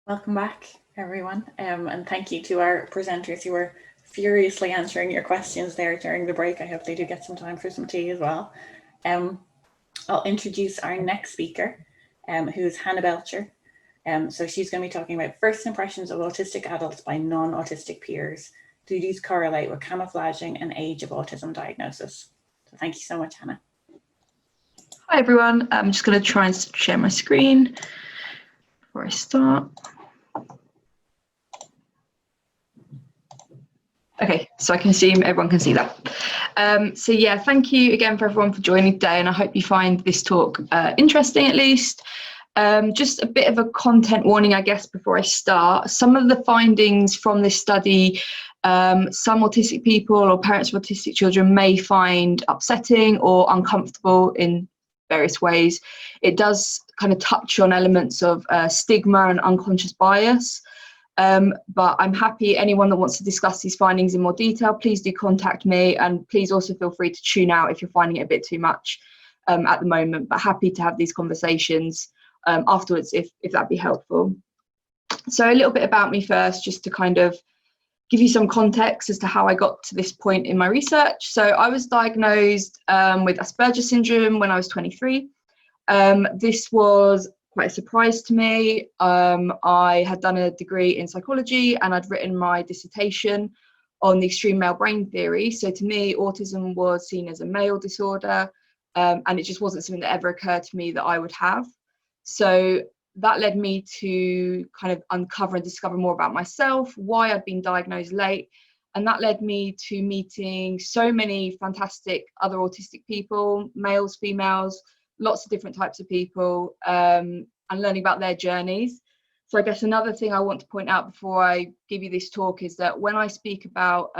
Welcome back, everyone, and thank you to our presenters who were furiously answering your questions there during the break. I hope they do get some time for some tea as well. I'll introduce our next speaker, who's Hannah Belcher. So she's going to be talking about first impressions of autistic adults by non-autistic peers. Do these correlate with camouflaging and age of autism diagnosis? So thank you so much, Hannah. Hi everyone, I'm just going to try and share my screen before I start. Okay, so I can assume everyone can see that. So yeah, thank you again for everyone for joining today, and I hope you find this talk interesting at least. Just a bit of a content warning, I guess, before I start. Some of the findings from this study, some autistic people or parents of autistic children may find upsetting or uncomfortable in various ways. It does kind of touch on elements of stigma and unconscious bias. But I'm happy, anyone that wants to discuss these findings in more detail, please do contact me, and please also feel free to tune out if you're finding it a bit too much at the moment, but happy to have these conversations afterwards if that'd be helpful. So a little bit about me first, just to kind of give you some context as to how I got to this point in my research. So I was diagnosed with Asperger's syndrome when I was 23. This was quite a surprise to me. I had done a degree in psychology and I'd written my dissertation on the extreme male brain theory. So to me, autism was seen as a male disorder, and it just wasn't something that ever occurred to me that I would have. So that led me to kind of uncover and discover more about myself, why I'd been diagnosed late. And that led me to meeting so many fantastic other autistic people, males, females, lots of different types of people, and learning about their journeys. So I guess another thing I want to point out before I give you this talk is that when I speak about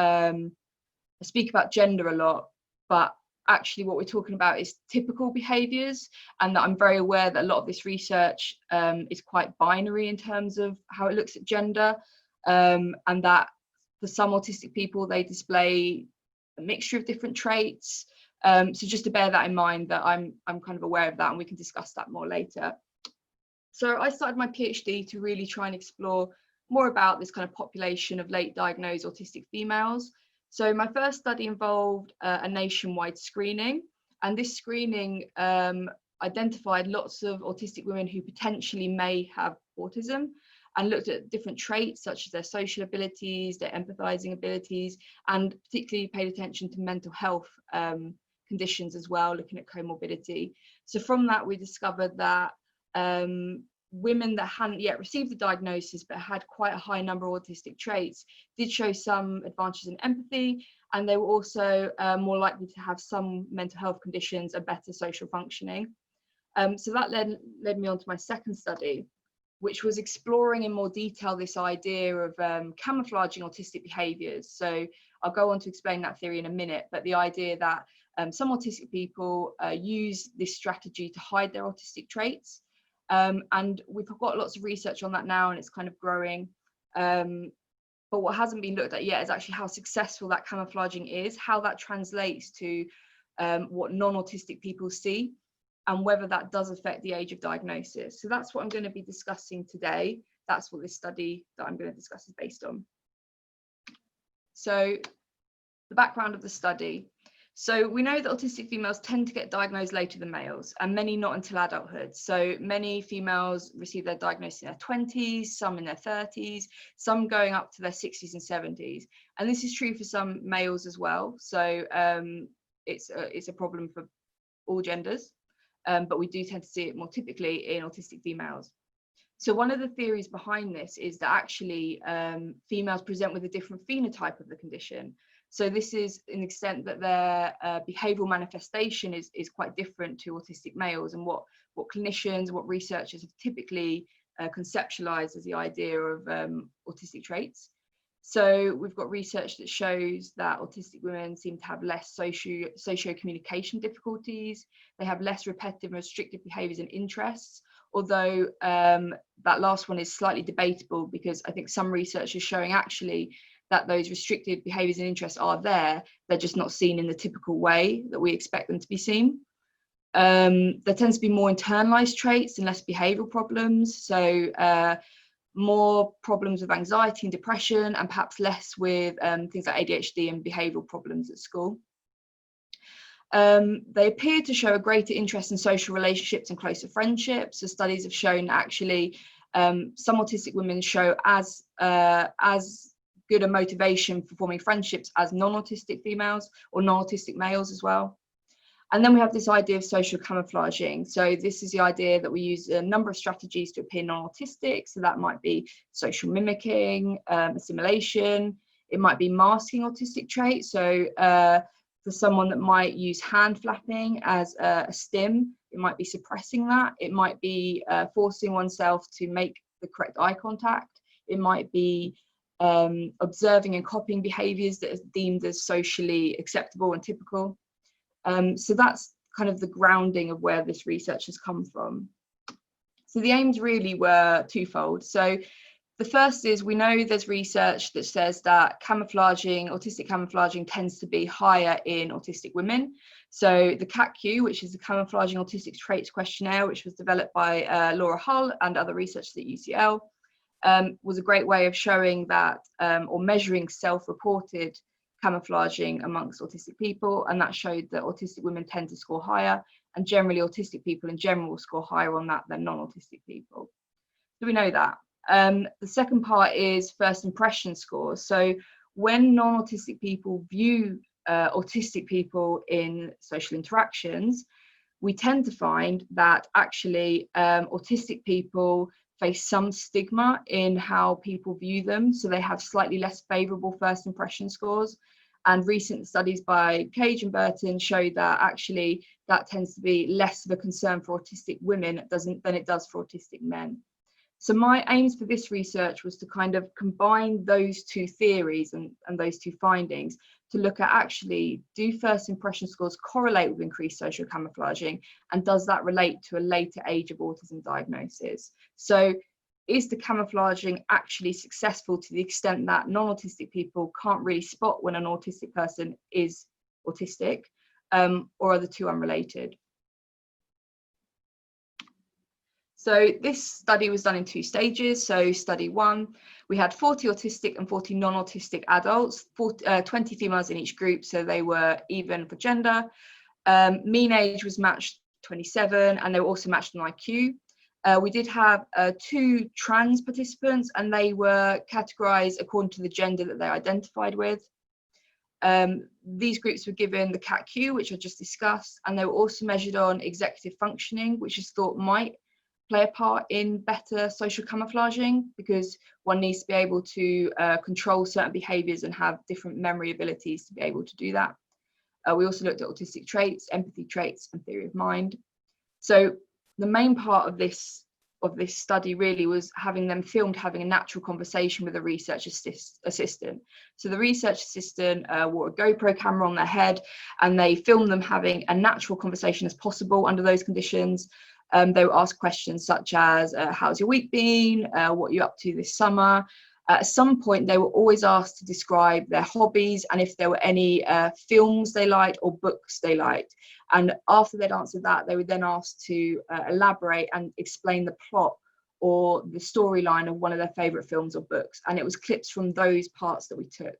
gender a lot, but actually what we're talking about is typical behaviours, and that I'm very aware that a lot of this research is quite binary in terms of how it looks at gender, and that for some autistic people they display a mixture of different traits. So just to bear that in mind, that I'm kind of aware of that, and we can discuss that more later. So I started my PhD to really try and explore more about this kind of population of late diagnosed autistic females. So my first study involved a nationwide screening, and this screening identified lots of autistic women who potentially may have autism, and looked at different traits such as their social abilities, their empathizing abilities, and particularly paid attention to mental health conditions as well, looking at comorbidity. So from that, we discovered that women that hadn't yet received the diagnosis but had quite a high number of autistic traits did show some advantages in empathy, and they were also more likely to have some mental health conditions and better social functioning. So that led me on to my second study, which was exploring in more detail this idea of camouflaging autistic behaviours. So I'll go on to explain that theory in a minute, but the idea that some autistic people use this strategy to hide their autistic traits. And we've got lots of research on that now, and it's kind of growing. But what hasn't been looked at yet is actually how successful that camouflaging is, how that translates to what non-autistic people see, and whether that does affect the age of diagnosis. So that's what I'm going to be discussing today. That's what this study that I'm going to discuss is based on. So the background of the study. So we know that autistic females tend to get diagnosed later than males, and many not until adulthood. So many females receive their diagnosis in their 20s, some in their 30s, some going up to their 60s and 70s. And this is true for some males as well. So it's a problem for all genders, but we do tend to see it more typically in autistic females. So one of the theories behind this is that actually females present with a different phenotype of the condition. So this is in the extent that their behavioural manifestation is quite different to autistic males, and what clinicians, what researchers have typically conceptualised as the idea of autistic traits. So we've got research that shows that autistic women seem to have less socio-communication difficulties. They have less repetitive and restrictive behaviours and interests, although that last one is slightly debatable, because I think some research is showing actually that those restricted behaviours and interests are there, they're just not seen in the typical way that we expect them to be seen. There tends to be more internalised traits and less behavioural problems. So more problems with anxiety and depression, and perhaps less with things like ADHD and behavioural problems at school. They appear to show a greater interest in social relationships and closer friendships. So studies have shown actually some autistic women show as good a motivation for forming friendships as non-autistic females or non-autistic males as well. And then we have this idea of social camouflaging. So this is the idea that we use a number of strategies to appear non-autistic. So that might be social mimicking, assimilation. It might be masking autistic traits. So for someone that might use hand flapping as a stim, it might be suppressing that. It might be forcing oneself to make the correct eye contact. It might be observing and copying behaviours that are deemed as socially acceptable and typical. So that's kind of the grounding of where this research has come from. So the aims really were twofold. So the first is, we know there's research that says that camouflaging, autistic camouflaging, tends to be higher in autistic women. So the CATQ, which is the Camouflaging Autistic Traits Questionnaire, which was developed by Laura Hull and other researchers at UCL, was a great way of showing that, or measuring self-reported camouflaging amongst autistic people, and that showed that autistic women tend to score higher, and generally autistic people in general will score higher on that than non-autistic people. So we know that. The second part is first impression scores. So when non-autistic people view autistic people in social interactions, we tend to find that actually autistic people face some stigma in how people view them. So they have slightly less favourable first impression scores. And recent studies by Cage and Burton show that actually that tends to be less of a concern for autistic women than it does for autistic men. So my aims for this research was to kind of combine those two theories and those two findings to look at, actually, do first impression scores correlate with increased social camouflaging, and does that relate to a later age of autism diagnosis? So is the camouflaging actually successful to the extent that non-autistic people can't really spot when an autistic person is autistic, or are the two unrelated? So this study was done in 2 stages. So study 1, we had 40 autistic and 40 non-autistic adults, 20 females in each group, so they were even for gender. Mean age was matched 27, and they were also matched on IQ. We did have 2 trans participants, and they were categorized according to the gender that they identified with. These groups were given the CATQ, which I just discussed, and they were also measured on executive functioning, which is thought might play a part in better social camouflaging, because one needs to be able to control certain behaviours and have different memory abilities to be able to do that. We also looked at autistic traits, empathy traits, and theory of mind. So the main part of this study really was having them filmed having a natural conversation with a research assistant. So the research assistant wore a GoPro camera on their head, and they filmed them having a natural conversation as possible under those conditions. They were asked questions such as, how's your week been? What are you up to this summer? At some point, they were always asked to describe their hobbies and if there were any films they liked or books they liked. And after they'd answered that, they were then asked to elaborate and explain the plot or the storyline of one of their favourite films or books. And it was clips from those parts that we took.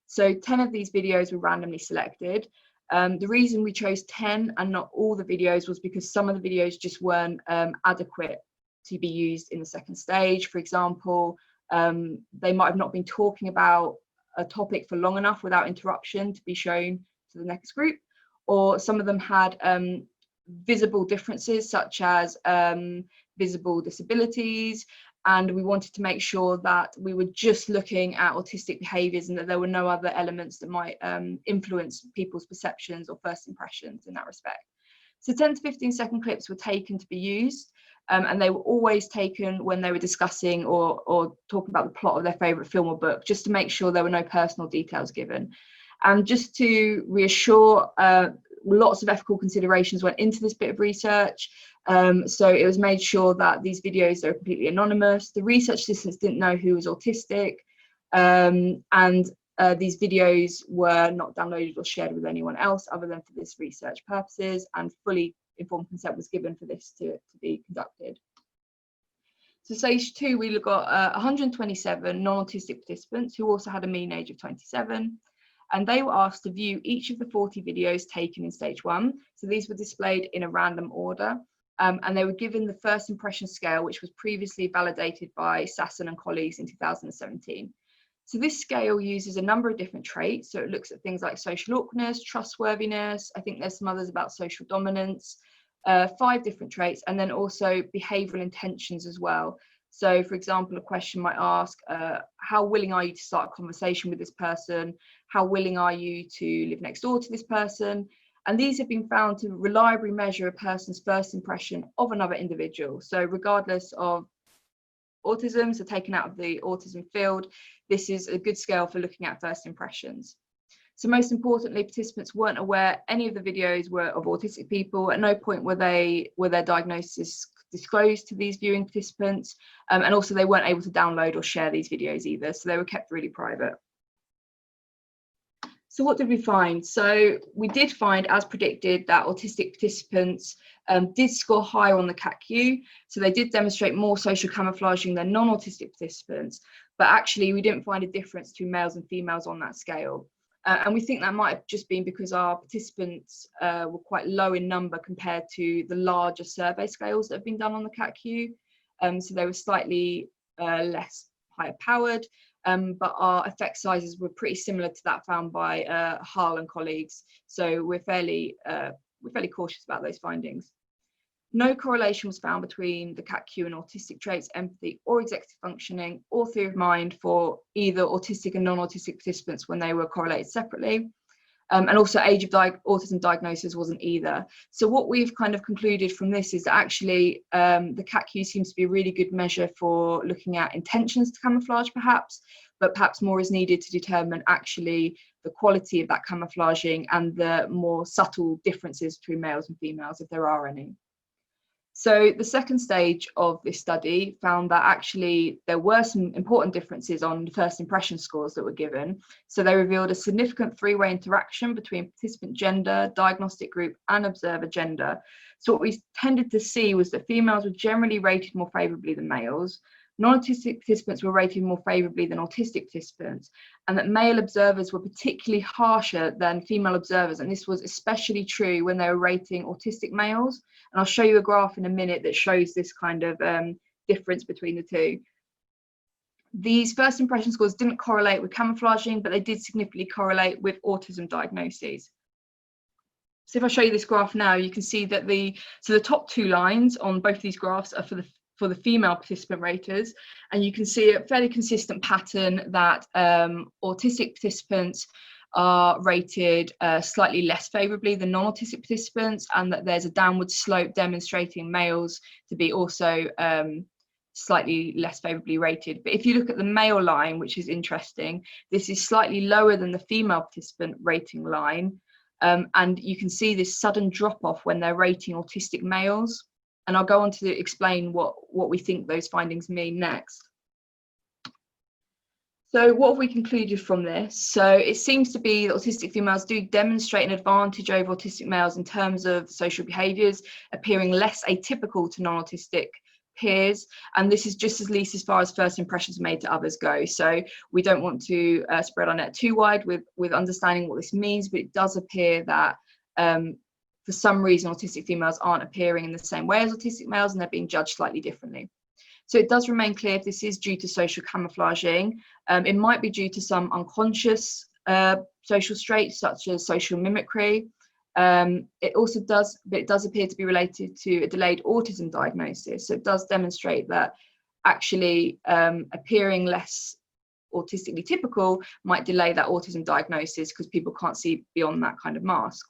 So 10 of these videos were randomly selected. The reason we chose 10 and not all the videos was because some of the videos just weren't adequate to be used in the second stage. For example, they might have not been talking about a topic for long enough without interruption to be shown to the next group, or some of them had visible differences such as visible disabilities, and we wanted to make sure that we were just looking at autistic behaviours and that there were no other elements that might influence people's perceptions or first impressions in that respect. So 10 to 15 second clips were taken to be used, and they were always taken when they were discussing or talking about the plot of their favourite film or book, just to make sure there were no personal details given. And just to reassure, lots of ethical considerations went into this bit of research. So it was made sure that these videos are completely anonymous. The research assistants didn't know who was autistic, and these videos were not downloaded or shared with anyone else other than for this research purposes, and fully informed consent was given for this to be conducted. So stage 2, we got 127 non-autistic participants who also had a mean age of 27. And they were asked to view each of the 40 videos taken in stage 1. So these were displayed in a random order. And they were given the first impression scale, which was previously validated by Sasson and colleagues in 2017. So this scale uses a number of different traits. So it looks at things like social awkwardness, trustworthiness. I think there's some others about social dominance, 5 different traits, and then also behavioral intentions as well. So for example, a question might ask, how willing are you to start a conversation with this person? How willing are you to live next door to this person? And these have been found to reliably measure a person's first impression of another individual. So regardless of autism, so taken out of the autism field, this is a good scale for looking at first impressions. So most importantly, participants weren't aware any of the videos were of autistic people. At no point were their diagnosis disclosed to these viewing participants. And also they weren't able to download or share these videos either. So they were kept really private. So what did we find? So we did find, as predicted, that autistic participants did score higher on the CAQ. So they did demonstrate more social camouflaging than non-autistic participants, but actually we didn't find a difference between males and females on that scale. And we think that might have just been because our participants were quite low in number compared to the larger survey scales that have been done on the CAQ. So they were slightly less higher powered. But our effect sizes were pretty similar to that found by Hull and colleagues. So we're fairly cautious about those findings. No correlation was found between the CAQ and autistic traits, empathy, or executive functioning, or theory of mind for either autistic and non-autistic participants when they were correlated separately. And also age of autism diagnosis wasn't either. So what we've kind of concluded from this is that actually the CAQ seems to be a really good measure for looking at intentions to camouflage perhaps, but perhaps more is needed to determine actually the quality of that camouflaging and the more subtle differences between males and females, if there are any. So the second stage of this study found that actually there were some important differences on the first impression scores that were given. So they revealed a significant 3-way interaction between participant gender, diagnostic group, and observer gender. So what we tended to see was that females were generally rated more favourably than males. Non-autistic participants were rated more favourably than autistic participants, and that male observers were particularly harsher than female observers, and this was especially true when they were rating autistic males. And I'll show you a graph in a minute that shows this kind of difference between the two. These first impression scores didn't correlate with camouflaging, but they did significantly correlate with autism diagnoses. So if I show you this graph now, you can see that the top 2 lines on both of these graphs are for the female participant raters, and you can see a fairly consistent pattern that autistic participants are rated slightly less favourably than non-autistic participants, and that there's a downward slope demonstrating males to be also slightly less favourably rated. But if you look at the male line, which is interesting, this is slightly lower than the female participant rating line, and you can see this sudden drop-off when they're rating autistic males. And I'll go on to explain what we think those findings mean next. So what have we concluded from this? So it seems to be that autistic females do demonstrate an advantage over autistic males in terms of social behaviours, appearing less atypical to non-autistic peers. And this is just at least as far as first impressions made to others go. So we don't want to spread our net too wide with understanding what this means, but it does appear that for some reason, autistic females aren't appearing in the same way as autistic males, and they're being judged slightly differently. So it does remain clear if this is due to social camouflaging. It might be due to some unconscious social traits, such as social mimicry. It does appear to be related to a delayed autism diagnosis. So it does demonstrate that actually appearing less autistically typical might delay that autism diagnosis because people can't see beyond that kind of mask.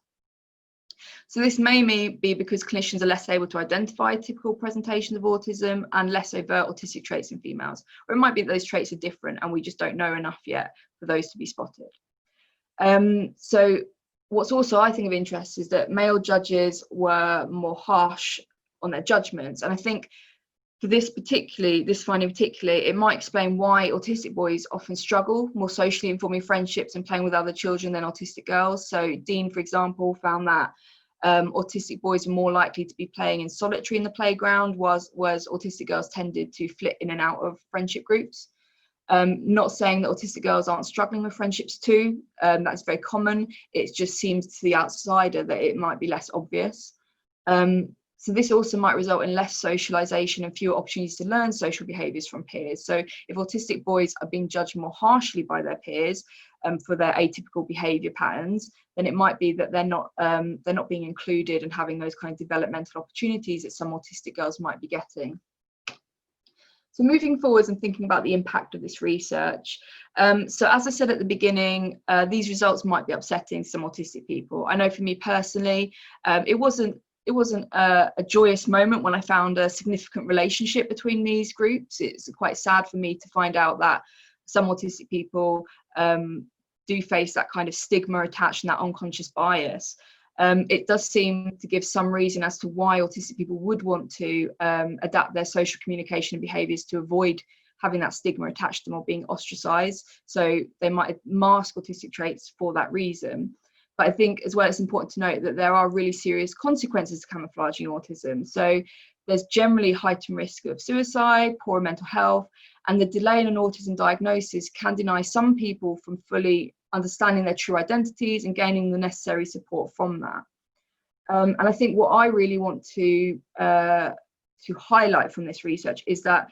So this may be because clinicians are less able to identify typical presentations of autism and less overt autistic traits in females. Or it might be that those traits are different and we just don't know enough yet for those to be spotted. So what's also, I think, of interest is that male judges were more harsh on their judgments. And I think for this finding particularly, it might explain why autistic boys often struggle more socially in forming friendships and playing with other children than autistic girls. So Dean, for example, found that autistic boys were more likely to be playing in solitary in the playground, whereas autistic girls tended to flit in and out of friendship groups. Not saying that autistic girls aren't struggling with friendships too, that's very common. It just seems to the outsider that it might be less obvious. So this also might result in less socialization and fewer opportunities to learn social behaviors from peers. So if autistic boys are being judged more harshly by their peers for their atypical behavior patterns, then it might be that they're not being included and having those kind of developmental opportunities that some autistic girls might be getting. So moving forwards and thinking about the impact of this research. So as I said at the beginning, these results might be upsetting to some autistic people. I know for me personally, it wasn't a joyous moment when I found a significant relationship between these groups. It's quite sad for me to find out that some autistic people do face that kind of stigma attached and that unconscious bias. It does seem to give some reason as to why autistic people would want to adapt their social communication and behaviours to avoid having that stigma attached to them or being ostracised. So they might mask autistic traits for that reason. But I think as well, it's important to note that there are really serious consequences to camouflaging autism. So there's generally heightened risk of suicide, poor mental health, and the delay in an autism diagnosis can deny some people from fully understanding their true identities and gaining the necessary support from that. And I think what I really want to highlight from this research is that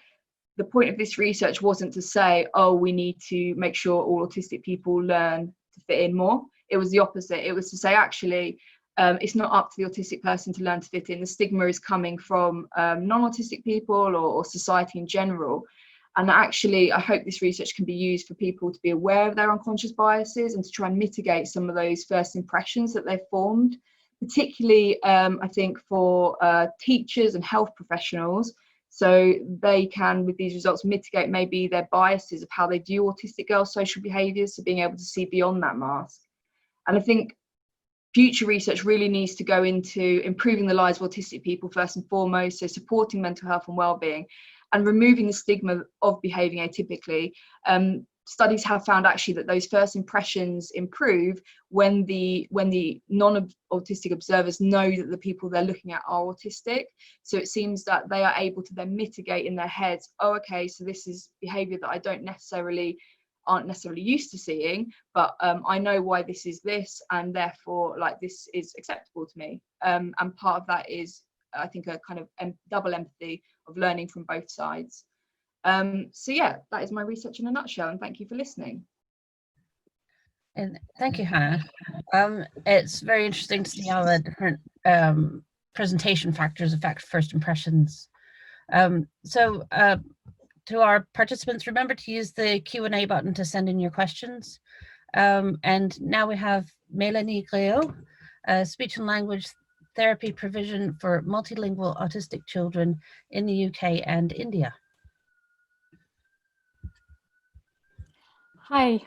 the point of this research wasn't to say, oh, we need to make sure all autistic people learn to fit in more. It was the opposite. It was to say, actually, it's not up to the autistic person to learn to fit in. The stigma is coming from non-autistic people or society in general. And actually, I hope this research can be used for people to be aware of their unconscious biases and to try and mitigate some of those first impressions that they've formed, particularly, I think, for teachers and health professionals. So they can, with these results, mitigate maybe their biases of how they view autistic girls' social behaviours, so being able to see beyond that mask. And I think future research really needs to go into improving the lives of autistic people first and foremost, so supporting mental health and well-being and removing the stigma of behaving atypically. Studies have found actually that those first impressions improve when the non-autistic observers know that the people they're looking at are autistic. So it seems that they are able to then mitigate in their heads, oh, okay, so this is behavior that I aren't necessarily used to seeing, but I know why this is this, and therefore like this is acceptable to me. And part of that is, I think, a kind of double empathy of learning from both sides. So yeah, that is my research in a nutshell, and thank you for listening. And thank you, Hannah. It's very interesting to see how the different presentation factors affect first impressions. So to our participants, remember to use the Q&A button to send in your questions. And now we have Mélanie Gréaux, speech and language therapy provision for multilingual autistic children in the UK and India. Hi,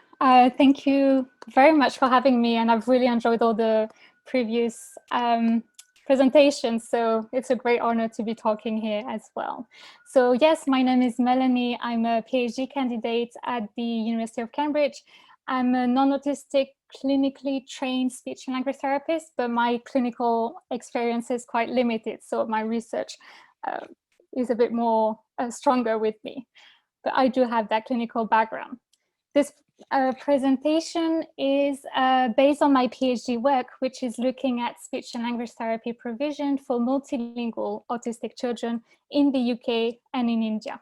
thank you very much for having me, and I've really enjoyed all the previous presentations, so it's a great honor to be talking here as well. So yes, my name is Mélanie. I'm a PhD candidate at the University of Cambridge. I'm a non-autistic clinically trained speech and language therapist, but my clinical experience is quite limited, so my research is a bit more stronger with me, but I do have that clinical background. This presentation is based on my PhD work, which is looking at speech and language therapy provision for multilingual autistic children in the UK and in India.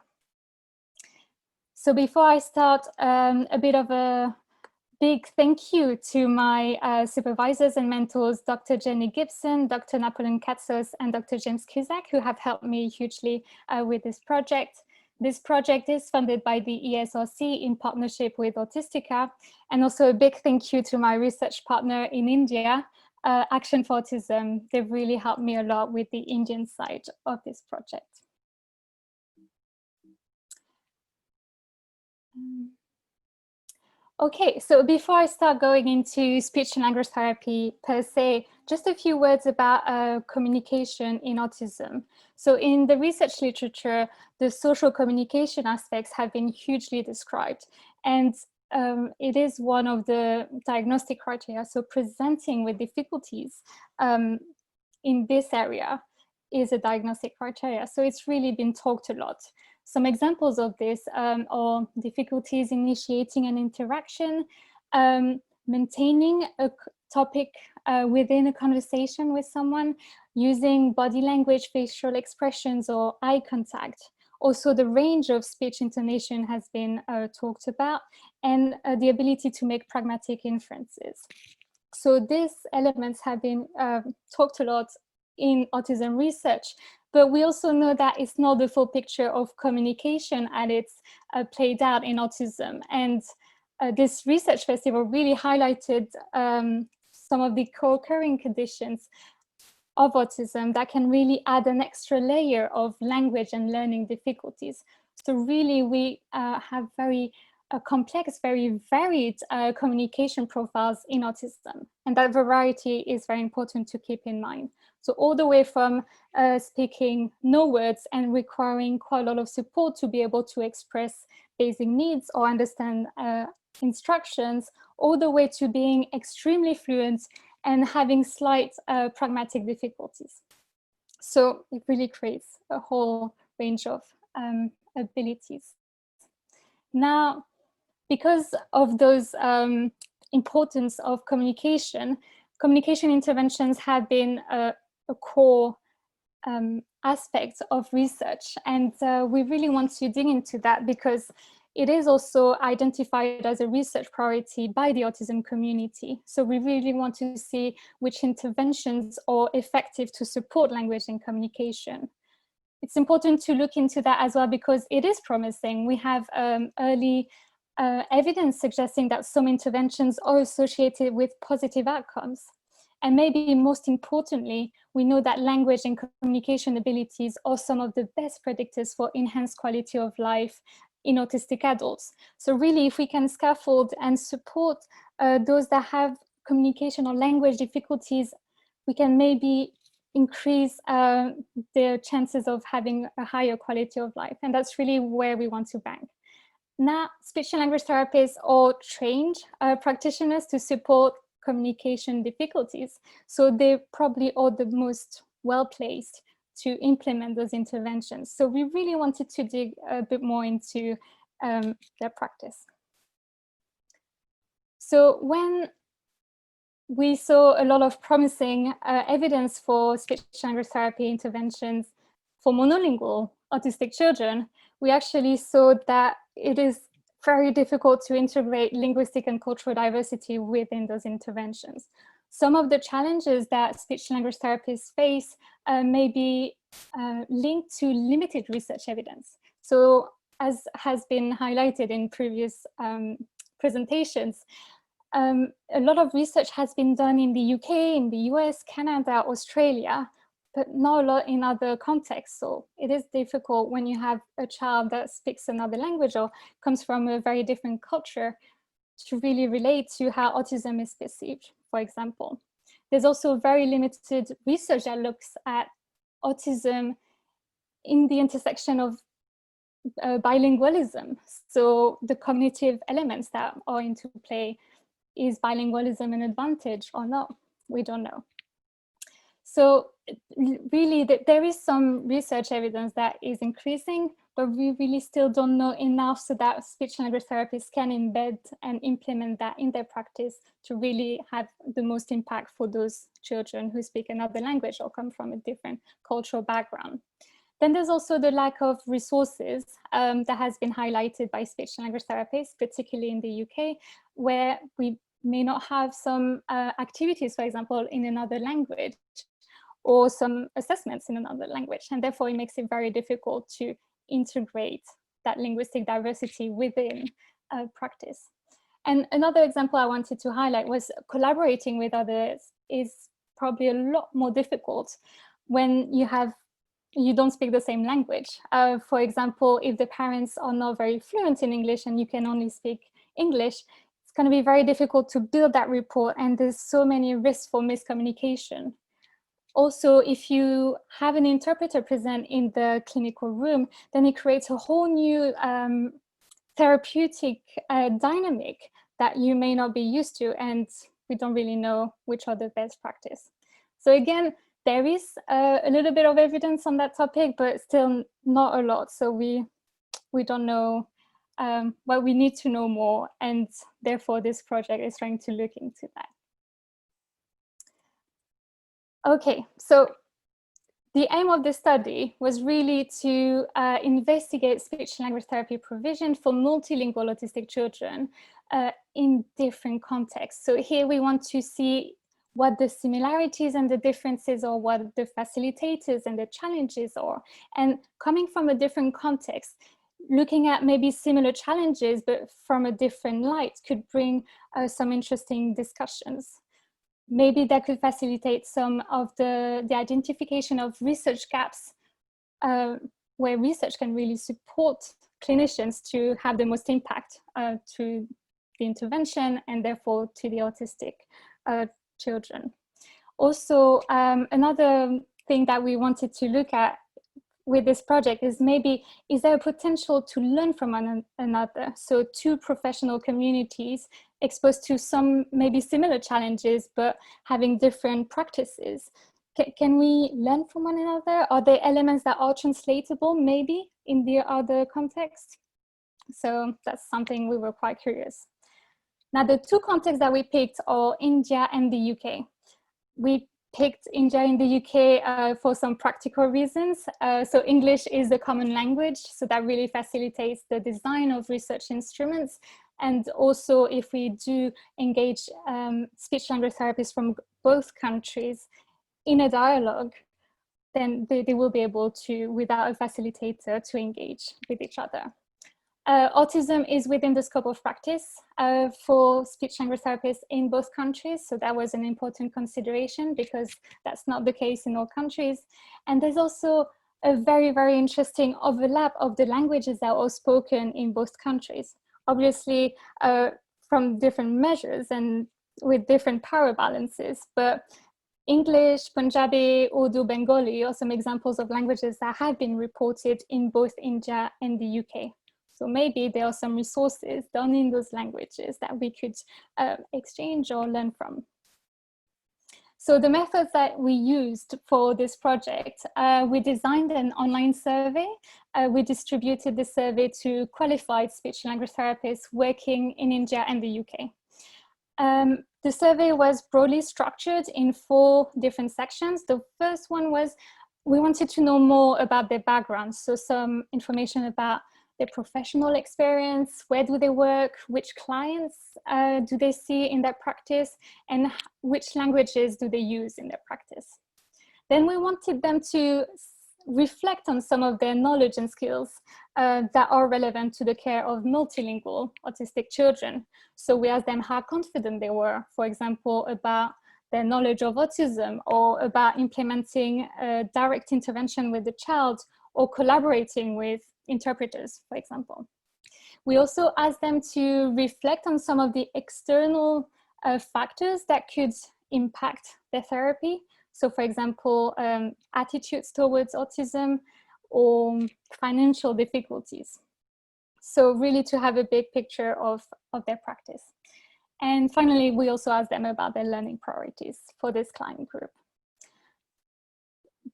So before I start, a bit of a big thank you to my supervisors and mentors, Dr. Jenny Gibson, Dr. Napoleon Katsos, and Dr. James Cusack, who have helped me hugely with this project. This project is funded by the ESRC in partnership with Autistica, and also a big thank you to my research partner in India, Action for Autism. They've really helped me a lot with the Indian side of this project. Okay, so before I start going into speech and language therapy per se, just a few words about communication in autism. So in the research literature, the social communication aspects have been hugely described, and it is one of the diagnostic criteria. So presenting with difficulties in this area is a diagnostic criteria. So it's really been talked a lot. Some examples of this are difficulties initiating an interaction, maintaining a topic within a conversation with someone, using body language, facial expressions, or eye contact. Also, the range of speech intonation has been talked about, and the ability to make pragmatic inferences. So these elements have been talked a lot in autism research, but we also know that it's not the full picture of communication and it's played out in autism. And this research festival really highlighted some of the co-occurring conditions of autism that can really add an extra layer of language and learning difficulties. So really we have very complex, very varied communication profiles in autism. And that variety is very important to keep in mind. So all the way from speaking no words and requiring quite a lot of support to be able to express basic needs or understand instructions, all the way to being extremely fluent and having slight pragmatic difficulties. So it really creates a whole range of abilities. Now, because of those importance of communication interventions have been a core aspect of research. And we really want to dig into that because it is also identified as a research priority by the autism community. So we really want to see which interventions are effective to support language and communication. It's important to look into that as well because it is promising. We have early evidence suggesting that some interventions are associated with positive outcomes. And maybe most importantly, we know that language and communication abilities are some of the best predictors for enhanced quality of life in autistic adults. So really, if we can scaffold and support those that have communication or language difficulties, we can maybe increase their chances of having a higher quality of life. And that's really where we want to bank. Now, speech and language therapists are trained practitioners to support communication difficulties. So they probably are the most well-placed to implement those interventions. So we really wanted to dig a bit more into their practice. So when we saw a lot of promising evidence for speech language therapy interventions for monolingual autistic children, we actually saw that it is very difficult to integrate linguistic and cultural diversity within those interventions. Some of the challenges that speech language therapists face may be linked to limited research evidence. So as has been highlighted in previous presentations, a lot of research has been done in the UK, in the US, Canada, Australia, but not a lot in other contexts. So it is difficult when you have a child that speaks another language or comes from a very different culture to really relate to how autism is perceived, for example. There's also very limited research that looks at autism in the intersection of bilingualism. So the cognitive elements that are into play, is bilingualism an advantage or not? We don't know. So really, there is some research evidence that is increasing, but we really still don't know enough so that speech language therapists can embed and implement that in their practice to really have the most impact for those children who speak another language or come from a different cultural background. Then there's also the lack of resources that has been highlighted by speech language therapists, particularly in the UK, where we may not have some activities, for example, in another language, or some assessments in another language. And therefore it makes it very difficult to integrate that linguistic diversity within practice. And another example I wanted to highlight was collaborating with others is probably a lot more difficult when you don't speak the same language. For example, if the parents are not very fluent in English and you can only speak English, it's going to be very difficult to build that rapport, and there's so many risks for miscommunication. Also, if you have an interpreter present in the clinical room, then it creates a whole new therapeutic dynamic that you may not be used to, and we don't really know which are the best practice. So again, there is a little bit of evidence on that topic, but still not a lot. So we don't know, but we need to know more, and therefore this project is trying to look into that. Okay, so the aim of the study was really to investigate speech language therapy provision for multilingual autistic children in different contexts. So here we want to see what the similarities and the differences are, what the facilitators and the challenges are. And coming from a different context, looking at maybe similar challenges, but from a different light could bring some interesting discussions. Maybe that could facilitate some of the identification of research gaps where research can really support clinicians to have the most impact to the intervention and therefore to the autistic children. Also, another thing that we wanted to look at with this project is maybe, is there a potential to learn from one another? So two professional communities exposed to some maybe similar challenges, but having different practices. Can we learn from one another? Are there elements that are translatable maybe in the other context? So that's something we were quite curious. Now, the two contexts that we picked are India and the UK. We picked India in the UK for some practical reasons. So English is a common language, so that really facilitates the design of research instruments. And also, if we do engage speech language therapists from both countries in a dialogue, then they will be able to, without a facilitator, to engage with each other. Autism is within the scope of practice for speech language therapists in both countries. So that was an important consideration because that's not the case in all countries. And there's also a very, very interesting overlap of the languages that are spoken in both countries. Obviously, from different measures and with different power balances, but English, Punjabi, Urdu, Bengali are some examples of languages that have been reported in both India and the UK. So maybe there are some resources done in those languages that we could exchange or learn from. So the methods that we used for this project, we designed an online survey. We distributed the survey to qualified speech language therapists working in India and the UK. The survey was broadly structured in 4 different sections. The first one was, we wanted to know more about their background. So some information about their professional experience, where do they work, which clients do they see in their practice, and which languages do they use in their practice. Then we wanted them to reflect on some of their knowledge and skills that are relevant to the care of multilingual autistic children. So we asked them how confident they were, for example, about their knowledge of autism, or about implementing a direct intervention with the child, or collaborating with interpreters, for example. We also asked them to reflect on some of the external factors that could impact their therapy. So for example, attitudes towards autism or financial difficulties. So really to have a big picture of their practice. And finally, we also asked them about their learning priorities for this client group.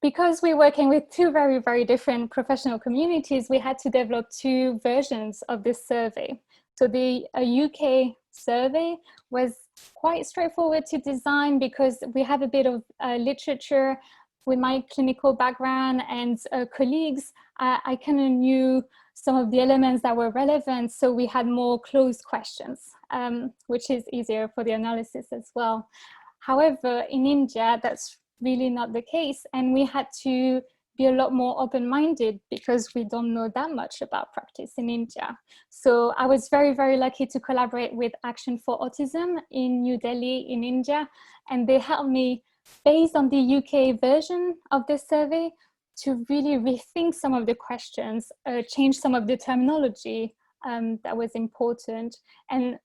Because we're working with 2 very, very different professional communities, we had to develop 2 versions of this survey. So the UK survey was quite straightforward to design because we have a bit of literature. With my clinical background and colleagues, I kind of knew some of the elements that were relevant, so we had more closed questions, which is easier for the analysis as well. However, in India, that's really not the case, and we had to be a lot more open-minded because we don't know that much about practice in India. So I was very, very lucky to collaborate with Action for Autism in New Delhi in India, and they helped me, based on the UK version of this survey, to really rethink some of the questions, change some of the terminology that was important, and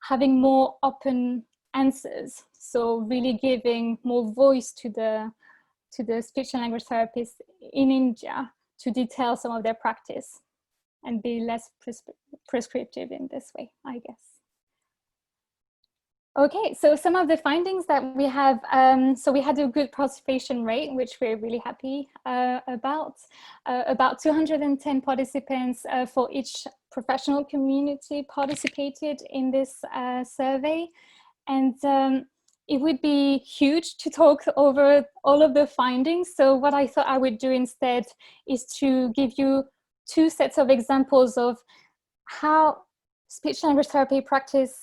having more open answers. So really giving more voice to the speech and language therapists in India to detail some of their practice and be less prescriptive in this way, I guess. Okay, so some of the findings that we have, so we had a good participation rate, which we're really happy about. About 210 participants for each professional community participated in this survey. And it would be huge to talk over all of the findings. So what I thought I would do instead is to give you two sets of examples of how speech language therapy practice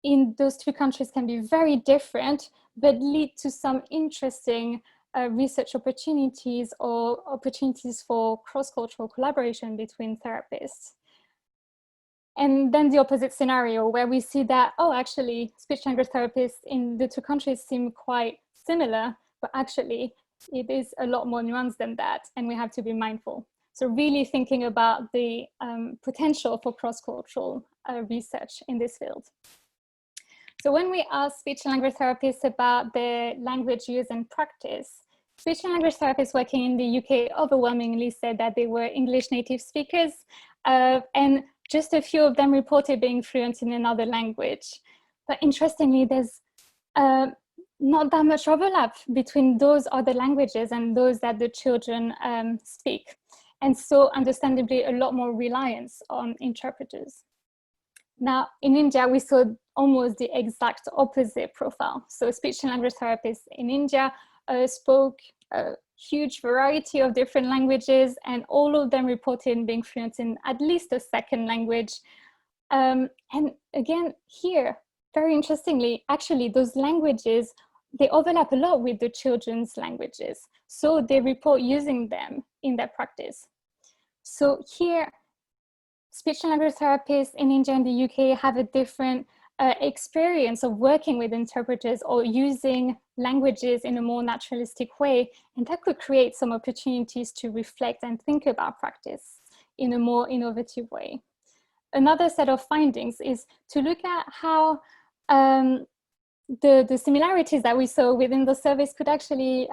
in those two countries can be very different, but lead to some interesting research opportunities or opportunities for cross-cultural collaboration between therapists. And then the opposite scenario where we see that, oh, actually, speech language therapists in the two countries seem quite similar, but actually it is a lot more nuanced than that, and we have to be mindful. So really thinking about the potential for cross-cultural research in this field. So when we ask speech and language therapists about their language use and practice, speech and language therapists working in the UK overwhelmingly said that they were English native speakers, and just a few of them reported being fluent in another language. But interestingly, there's not that much overlap between those other languages and those that the children speak. And so understandably, a lot more reliance on interpreters. Now, in India, we saw almost the exact opposite profile. So speech and language therapists in India spoke a huge variety of different languages, and all of them reported being fluent in at least a second language. And again, here, very interestingly, actually, those languages, they overlap a lot with the children's languages. So they report using them in their practice. So here, speech and language therapists in India and the UK have a different experience of working with interpreters or using languages in a more naturalistic way. And that could create some opportunities to reflect and think about practice in a more innovative way. Another set of findings is to look at how the similarities that we saw within the surveys could actually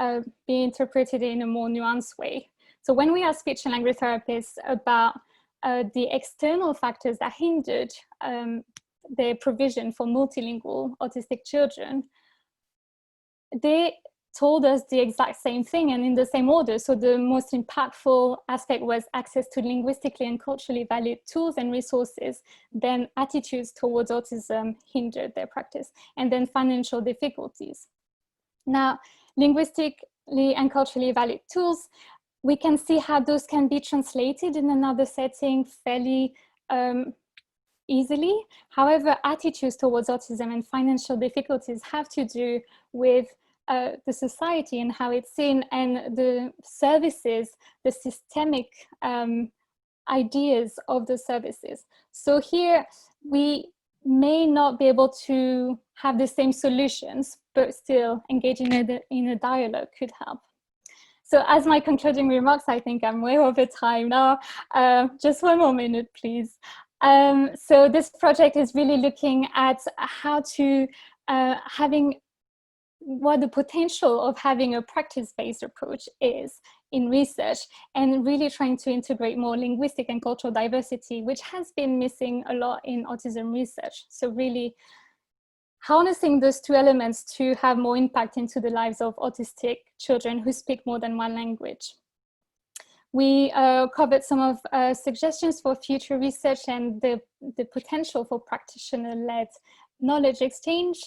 be interpreted in a more nuanced way. So when we ask speech and language therapists about the external factors that hindered their provision for multilingual autistic children, they told us the exact same thing and in the same order. So the most impactful aspect was access to linguistically and culturally valid tools and resources. Then attitudes towards autism hindered their practice, and then financial difficulties. Now, linguistically and culturally valid tools, we can see how those can be translated in another setting fairly easily. However, attitudes towards autism and financial difficulties have to do with the society and how it's seen, and the services, the systemic ideas of the services. So here we may not be able to have the same solutions, but still engaging in a dialogue could help. So as my concluding remarks, I think I'm way over time now. Just one more minute, please. So this project is really looking at how to what the potential of having a practice-based approach is in research, and really trying to integrate more linguistic and cultural diversity, which has been missing a lot in autism research. So really harnessing those two elements to have more impact into the lives of autistic children who speak more than one language. We covered some of suggestions for future research and the potential for practitioner-led knowledge exchange.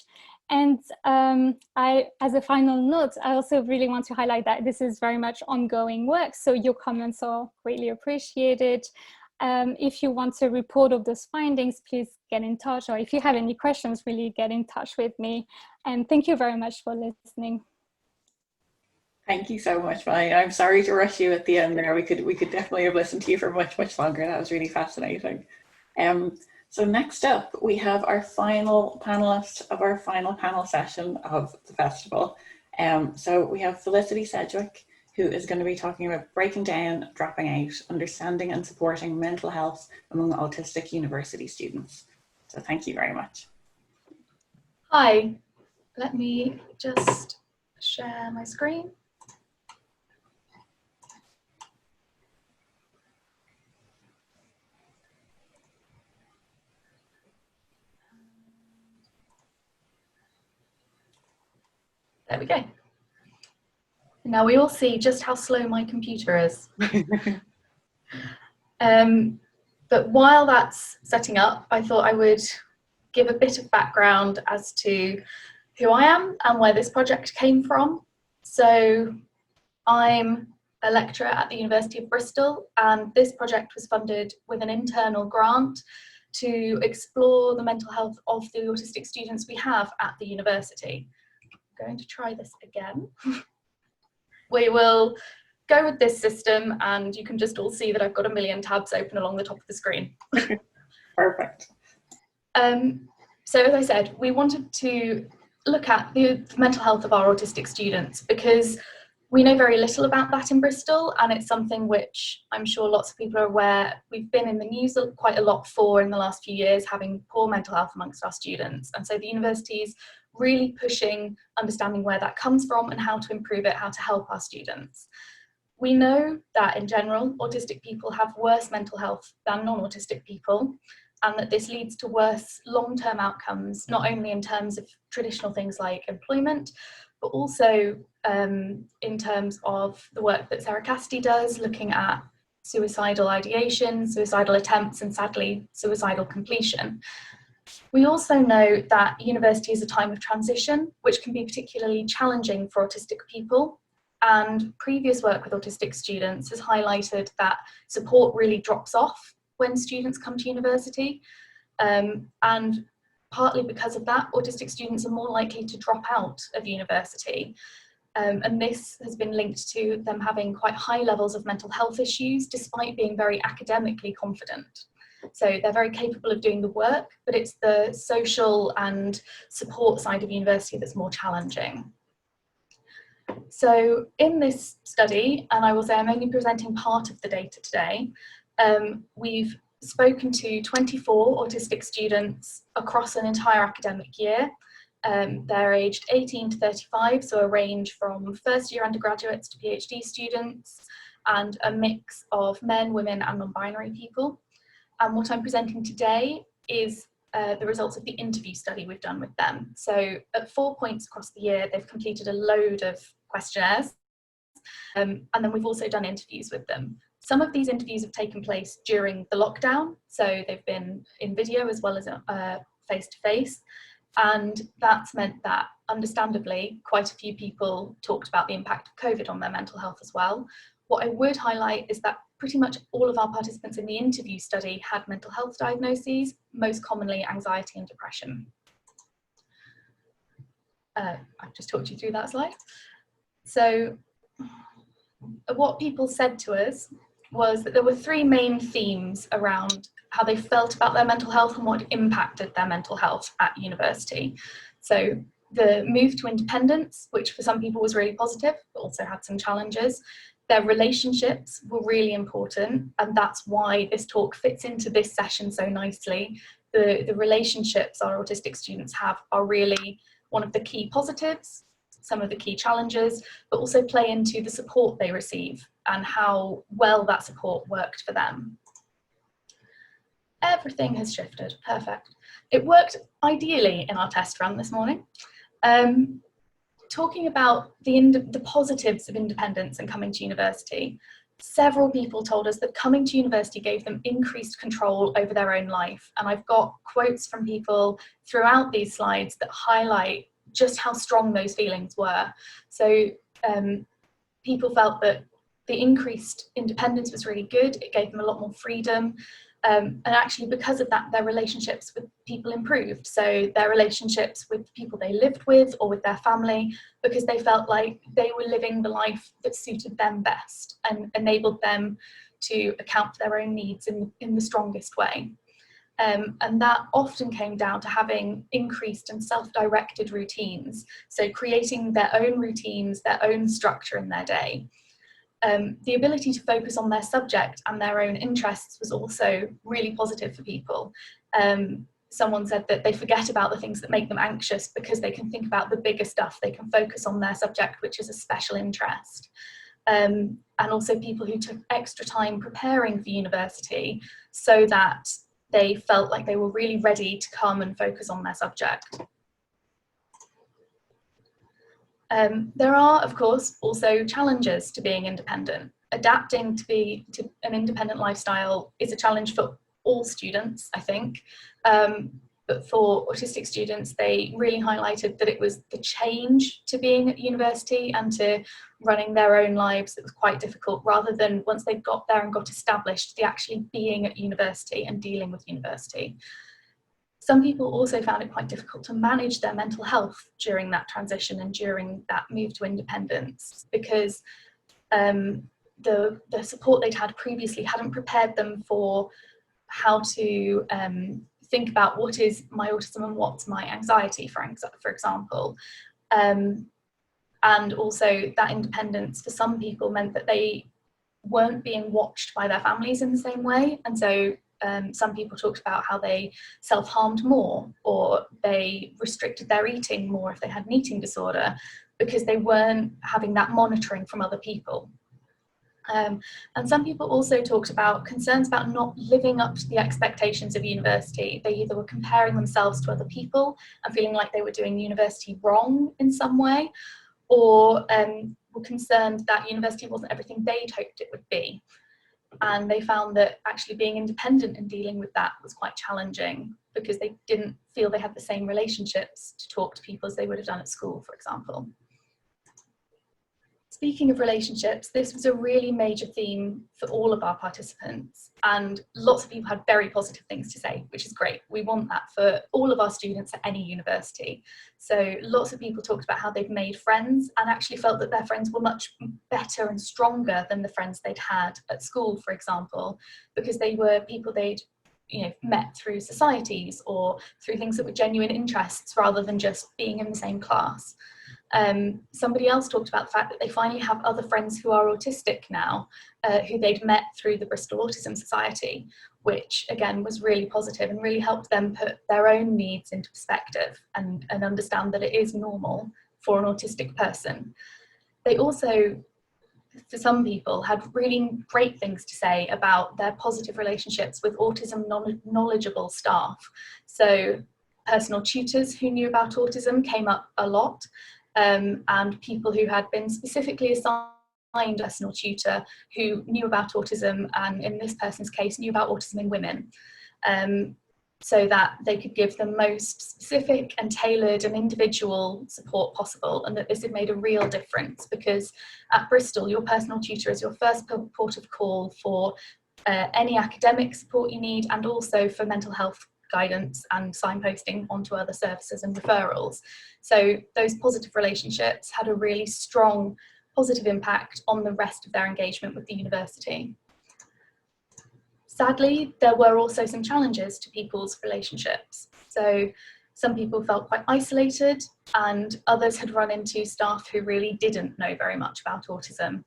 And as a final note, I also really want to highlight that this is very much ongoing work, so your comments are greatly appreciated. If you want a report of those findings, please get in touch, or if you have any questions, really get in touch with me. And thank you very much for listening. Thank you so much, Mélanie. I'm sorry to rush you at the end there. We could definitely have listened to you for much longer. That was really fascinating. So next up, we have our final panelist of our final panel session of the festival. So we have Felicity Sedgewick, who is going to be talking about breaking down, dropping out, understanding and supporting mental health among autistic university students. So thank you very much. Hi, let me just share my screen. There we go. Now we all see just how slow my computer is. But while that's setting up, I thought I would give a bit of background as to who I am and where this project came from. So I'm a lecturer at the University of Bristol, and this project was funded with an internal grant to explore the mental health of the autistic students we have at the university. I'm going to try this again. We will go with this system, and you can just all see that I've got a million tabs open along the top of the screen. Perfect. So as I said, we wanted to look at the mental health of our autistic students because we know very little about that in Bristol, and it's something which I'm sure lots of people are aware we've been in the news quite a lot for in the last few years, having poor mental health amongst our students. And so the university is really pushing understanding where that comes from and how to improve it, how to help our students. We know that in general, autistic people have worse mental health than non-autistic people, and that this leads to worse long-term outcomes, not only in terms of traditional things like employment, but also in terms of the work that Sarah Cassidy does, looking at suicidal ideation, suicidal attempts, and sadly, suicidal completion. We also know that university is a time of transition, which can be particularly challenging for autistic people. And previous work with autistic students has highlighted that support really drops off when students come to university. And partly because of that, autistic students are more likely to drop out of university. And this has been linked to them having quite high levels of mental health issues, despite being very academically confident. So they're very capable of doing the work, but it's the social and support side of university that's more challenging. So in this study, and I will say I'm only presenting part of the data today, we've spoken to 24 autistic students across an entire academic year. They're aged 18 to 35, so a range from first year undergraduates to PhD students, and a mix of men, women, and non-binary people. And what I'm presenting today is the results of the interview study we've done with them. So at 4 points across the year, they've completed a load of questionnaires, and then we've also done interviews with them. Some of these interviews have taken place during the lockdown, so they've been in video as well as face-to-face, and that's meant that, understandably, quite a few people talked about the impact of COVID on their mental health as well. What I would highlight is that pretty much all of our participants in the interview study had mental health diagnoses, most commonly anxiety and depression. I've just talked you through that slide. So what people said to us was that there were three main themes around how they felt about their mental health and what impacted their mental health at university. So the move to independence, which for some people was really positive, but also had some challenges. Their relationships were really important, and that's why this talk fits into this session so nicely. The relationships our autistic students have are really one of the key positives, some of the key challenges, but also play into the support they receive and how well that support worked for them. Everything has shifted, perfect. It worked ideally in our test run this morning. Talking about the positives of independence and coming to university, several people told us that coming to university gave them increased control over their own life. And I've got quotes from people throughout these slides that highlight just how strong those feelings were. So people felt that the increased independence was really good. It gave them a lot more freedom. And actually, because of that, their relationships with people improved. So their relationships with people they lived with or with their family, because they felt like they were living the life that suited them best and enabled them to account for their own needs in the strongest way. And that often came down to having increased and self-directed routines. So creating their own routines, their own structure in their day. The ability to focus on their subject and their own interests was also really positive for people. Someone said that they forget about the things that make them anxious because they can think about the bigger stuff. They can focus on their subject, which is a special interest. And also people who took extra time preparing for university so that they felt like they were really ready to come and focus on their subject. There are, of course, also challenges to being independent. Adapting to an independent lifestyle is a challenge for all students, I think. But for autistic students, they really highlighted that it was the change to being at university and to running their own lives that was quite difficult, rather than once they got there and got established, the actually being at university and dealing with university. Some people also found it quite difficult to manage their mental health during that transition and during that move to independence, because the support they'd had previously hadn't prepared them for how to think about what is my autism and what's my anxiety, for example. And also that independence for some people meant that they weren't being watched by their families in the same way. And so some people talked about how they self-harmed more, or they restricted their eating more if they had an eating disorder, because they weren't having that monitoring from other people. And some people also talked about concerns about not living up to the expectations of university. They either were comparing themselves to other people and feeling like they were doing university wrong in some way, or were concerned that university wasn't everything they'd hoped it would be. And they found that actually being independent and dealing with that was quite challenging, because they didn't feel they had the same relationships to talk to people as they would have done at school, for example. Speaking of relationships, this was a really major theme for all of our participants, and lots of people had very positive things to say, which is great. We want that for all of our students at any university. So lots of people talked about how they've made friends and actually felt that their friends were much better and stronger than the friends they'd had at school, for example, because they were people they'd met through societies or through things that were genuine interests rather than just being in the same class. Somebody else talked about the fact that they finally have other friends who are autistic now, who they'd met through the Bristol Autism Society, which again was really positive and really helped them put their own needs into perspective and understand that it is normal for an autistic person. They also, for some people, had really great things to say about their positive relationships with autism knowledgeable staff. So personal tutors who knew about autism came up a lot. And people who had been specifically assigned a personal tutor who knew about autism, and in this person's case knew about autism in women, so that they could give the most specific and tailored and individual support possible, and that this had made a real difference, because at Bristol your personal tutor is your first port of call for any academic support you need, and also for mental health guidance and signposting onto other services and referrals. So those positive relationships had a really strong positive impact on the rest of their engagement with the university. Sadly, there were also some challenges to people's relationships. So some people felt quite isolated, and others had run into staff who really didn't know very much about autism.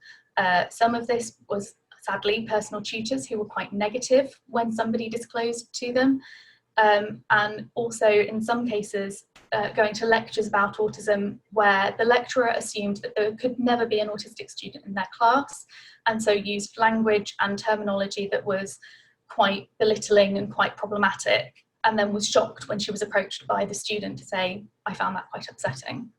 Some of this was sadly personal tutors who were quite negative when somebody disclosed to them. And also in some cases going to lectures about autism where the lecturer assumed that there could never be an autistic student in their class, and so used language and terminology that was quite belittling and quite problematic, and then was shocked when she was approached by the student to say, I found that quite upsetting.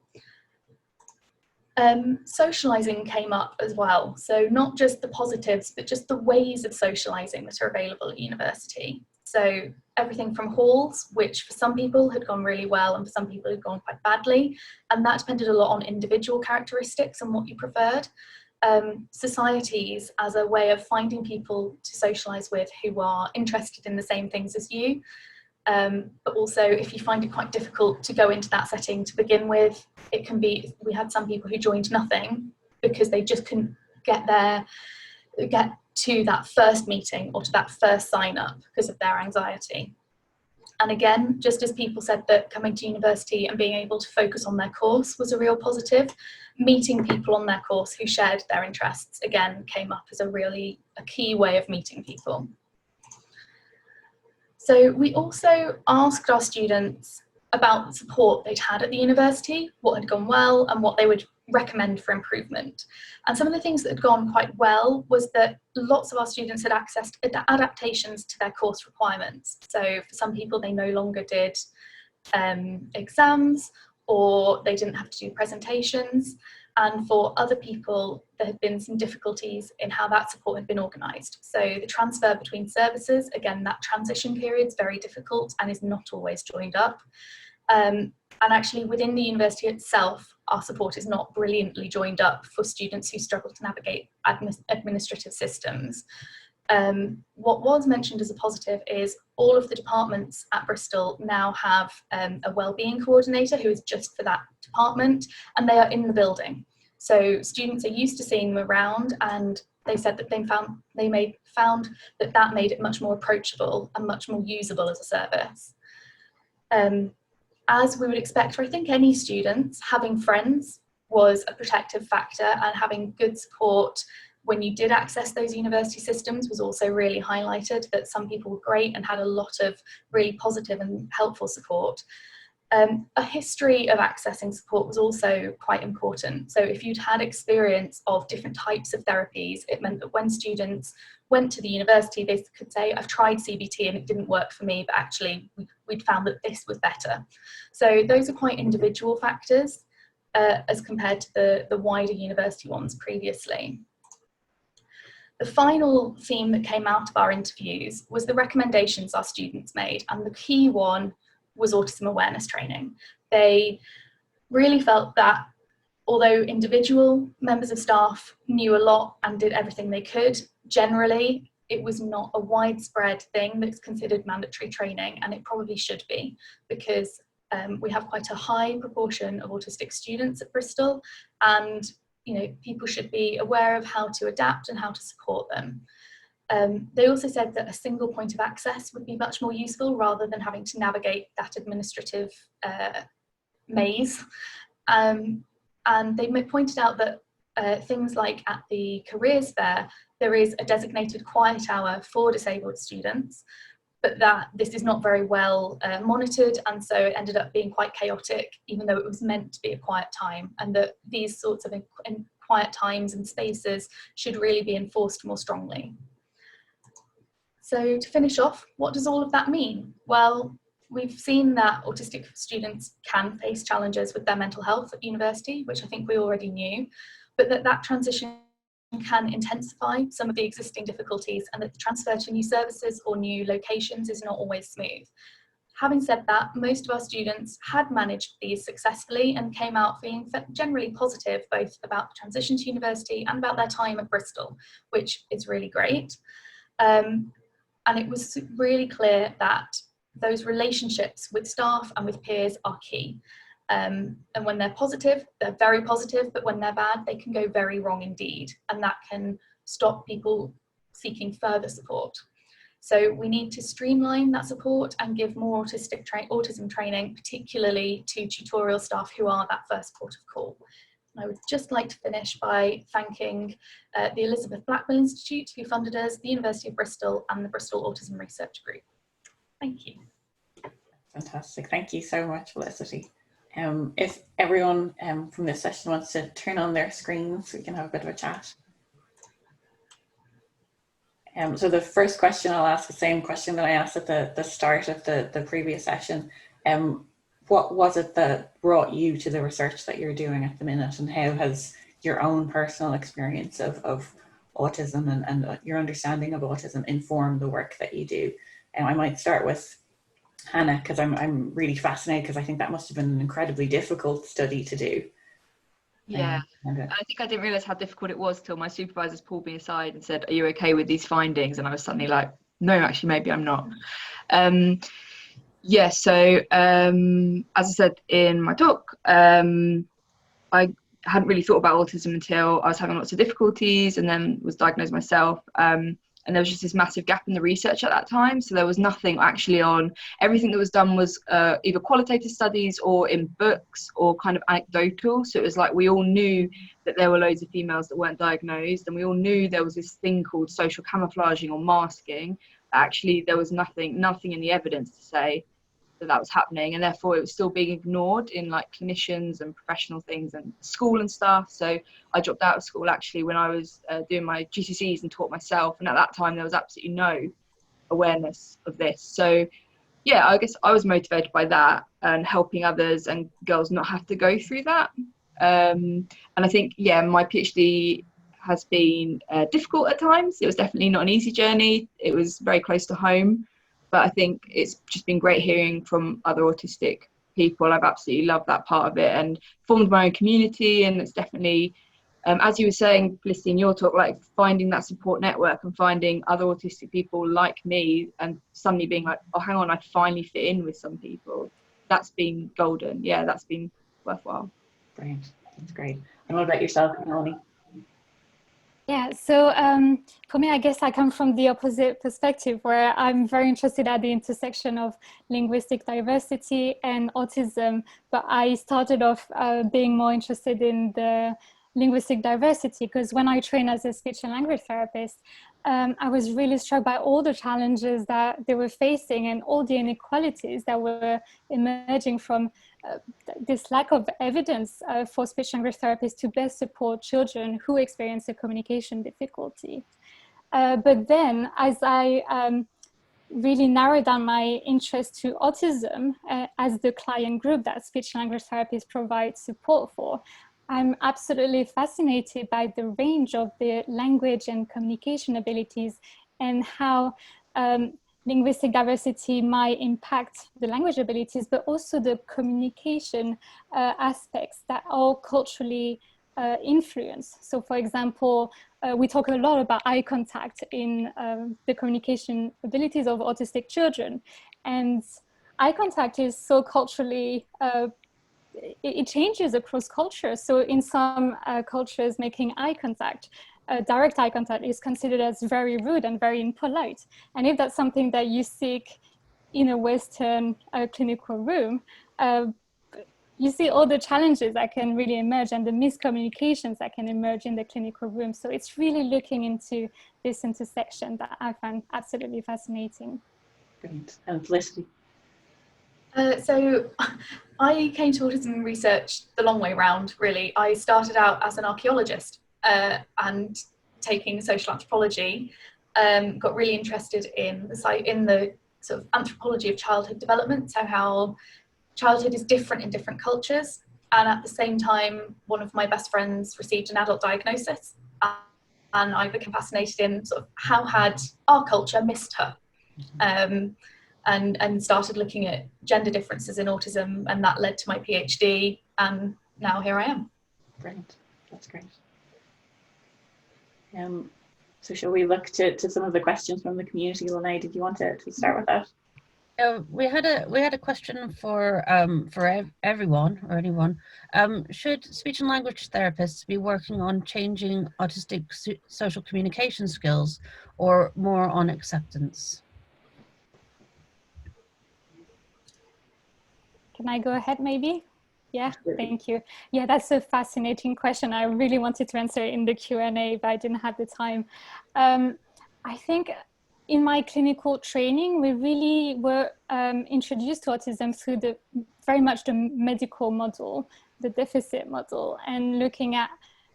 Socialising came up as well, so not just the positives but just the ways of socialising that are available at university. So everything from halls, which for some people had gone really well and for some people had gone quite badly, and that depended a lot on individual characteristics and what you preferred. Societies as a way of finding people to socialise with who are interested in the same things as you, but also if you find it quite difficult to go into that setting to begin with, it can be, we had some people who joined nothing because they just couldn't get to that first meeting or to that first sign up because of their anxiety. And again, just as people said that coming to university and being able to focus on their course was a real positive, meeting people on their course who shared their interests again came up as a key way of meeting people. So we also asked our students about the support they'd had at the university, what had gone well and what they would recommend for improvement. And some of the things that had gone quite well was that lots of our students had accessed adaptations to their course requirements. So for some people, they no longer did exams, or they didn't have to do presentations. And for other people, there had been some difficulties in how that support had been organised. So the transfer between services, again, that transition period is very difficult and is not always joined up. And actually within the university itself, our support is not brilliantly joined up for students who struggle to navigate administrative systems. What was mentioned as a positive is all of the departments at Bristol now have a wellbeing coordinator who is just for that department, and they are in the building. So students are used to seeing them around, and they said that they found that made it much more approachable and much more usable as a service. As we would expect for I think any students, having friends was a protective factor, and having good support when you did access those university systems was also really highlighted, that some people were great and had a lot of really positive and helpful support. A history of accessing support was also quite important. So if you'd had experience of different types of therapies, it meant that when students went to the university, they could say, I've tried CBT and it didn't work for me, but actually we'd found that this was better. So those are quite individual factors as compared to the wider university ones previously. The final theme that came out of our interviews was the recommendations our students made, and the key one was autism awareness training. They really felt that although individual members of staff knew a lot and did everything they could, generally it was not a widespread thing that's considered mandatory training, and it probably should be, because we have quite a high proportion of autistic students at Bristol, and people should be aware of how to adapt and how to support them. They also said that a single point of access would be much more useful rather than having to navigate that administrative maze. And they pointed out that things like at the careers fair, there is a designated quiet hour for disabled students, but that this is not very well monitored, and so it ended up being quite chaotic, even though it was meant to be a quiet time, and that these sorts of quiet times and spaces should really be enforced more strongly. So to finish off, what does all of that mean? Well, we've seen that autistic students can face challenges with their mental health at university, which I think we already knew, but that transition can intensify some of the existing difficulties, and that the transfer to new services or new locations is not always smooth. Having said that, most of our students had managed these successfully and came out feeling generally positive, both about the transition to university and about their time at Bristol, which is really great. And it was really clear that those relationships with staff and with peers are key. And when they're positive, they're very positive, but when they're bad, they can go very wrong indeed. And that can stop people seeking further support. So we need to streamline that support and give more autism training, particularly to tutorial staff who are that first port of call. And I would just like to finish by thanking the Elizabeth Blackwell Institute, who funded us, the University of Bristol, and the Bristol Autism Research Group. Thank you. Fantastic. Thank you so much, Felicity. If everyone from this session wants to turn on their screens, we can have a bit of a chat. So the first question I'll ask, the same question that I asked at the start of the previous session. What was it that brought you to the research that you're doing at the minute, and how has your own personal experience of autism and your understanding of autism informed the work that you do? And I might start with Hannah, because I'm really fascinated, because I think that must have been an incredibly difficult study to do. Yeah, I think I didn't realise how difficult it was till my supervisors pulled me aside and said, are you okay with these findings? And I was suddenly like, no, actually, maybe I'm not. Yeah, so as I said in my talk, I hadn't really thought about autism until I was having lots of difficulties, and then was diagnosed myself. And there was just this massive gap in the research at that time. So there was nothing actually on, everything that was done was either qualitative studies or in books or kind of anecdotal. So it was like we all knew that there were loads of females that weren't diagnosed, and we all knew there was this thing called social camouflaging or masking. Actually, there was nothing in the evidence to say that was happening, and therefore it was still being ignored in like clinicians and professional things and school and stuff. So I dropped out of school actually when I was doing my GCSEs and taught myself, and at that time there was absolutely no awareness of this. So yeah, I guess I was motivated by that and helping others and girls not have to go through that. And I think, yeah, my PhD has been difficult at times. It was definitely not an easy journey. It was very close to home, but I think it's just been great hearing from other autistic people. I've absolutely loved that part of it and formed my own community. And it's definitely, as you were saying, Felicity, in your talk, like finding that support network and finding other autistic people like me and suddenly being like, oh, hang on, I finally fit in with some people. That's been golden. Yeah, that's been worthwhile. Brilliant. That's great. And what about yourself, Mélanie? Yeah, so for me, I guess I come from the opposite perspective, where I'm very interested at the intersection of linguistic diversity and autism, but I started off being more interested in the linguistic diversity, because when I trained as a speech and language therapist, I was really struck by all the challenges that they were facing and all the inequalities that were emerging from this lack of evidence for speech language therapists to best support children who experience a communication difficulty. But then as I really narrowed down my interest to autism as the client group that speech language therapists provide support for, I'm absolutely fascinated by the range of the language and communication abilities and how linguistic diversity might impact the language abilities, but also the communication aspects that are culturally influenced. So for example, we talk a lot about eye contact in the communication abilities of autistic children. And eye contact is so culturally it changes across cultures. So in some cultures, making eye contact, direct eye contact is considered as very rude and very impolite. And if that's something that you seek in a Western clinical room, you see all the challenges that can really emerge and the miscommunications that can emerge in the clinical room. So it's really looking into this intersection that I find absolutely fascinating. Brilliant. And Felicity? So I came to autism research the long way round, really. I started out as an archaeologist and taking social anthropology, got really interested in the sort of anthropology of childhood development, so how childhood is different in different cultures. And at the same time, one of my best friends received an adult diagnosis, and I became fascinated in sort of how had our culture missed her. And started looking at gender differences in autism, and that led to my PhD, and now here I am. Brilliant. That's great. So shall we look to some of the questions from the community? Lene, did you want to start with that? We had a question for everyone or anyone. Should speech and language therapists be working on changing autistic social communication skills or more on acceptance? Can I go ahead maybe? Yeah, thank you. Yeah, that's a fascinating question. I really wanted to answer it in the Q&A, but I didn't have the time. I think in my clinical training, we really were introduced to autism through very much the medical model, the deficit model, and looking at